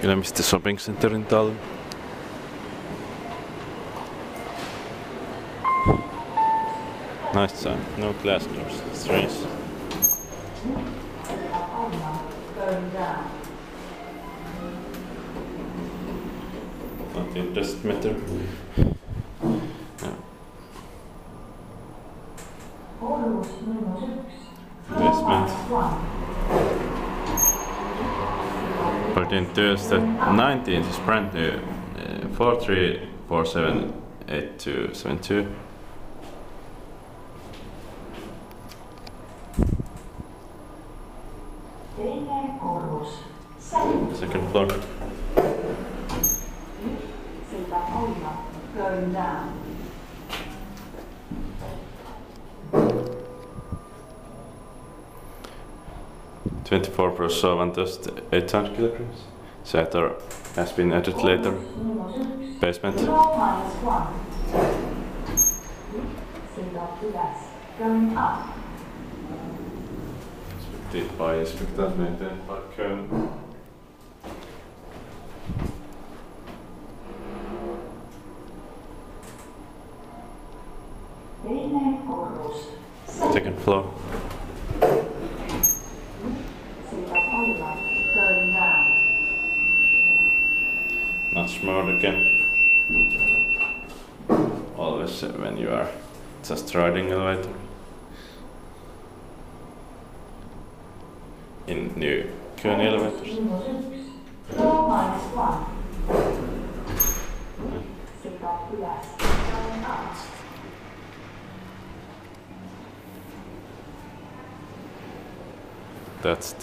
Ülemiste shopping center in Tallinn. Nice sign, no glass doors, strange. Not in just meter. Basement. But in Tuesday 19th is brand new 43478272. Second floor. Going down. $24 per sovan dust, 800 kilograms. Setter has been added later. Basement. Going up. Inspected by inspector, maintained by Kone. Second floor. Going down. Much more again. Always when you are just riding elevator. In new Kone elevators. Floor -1. Silta ylös. Going up. That's it.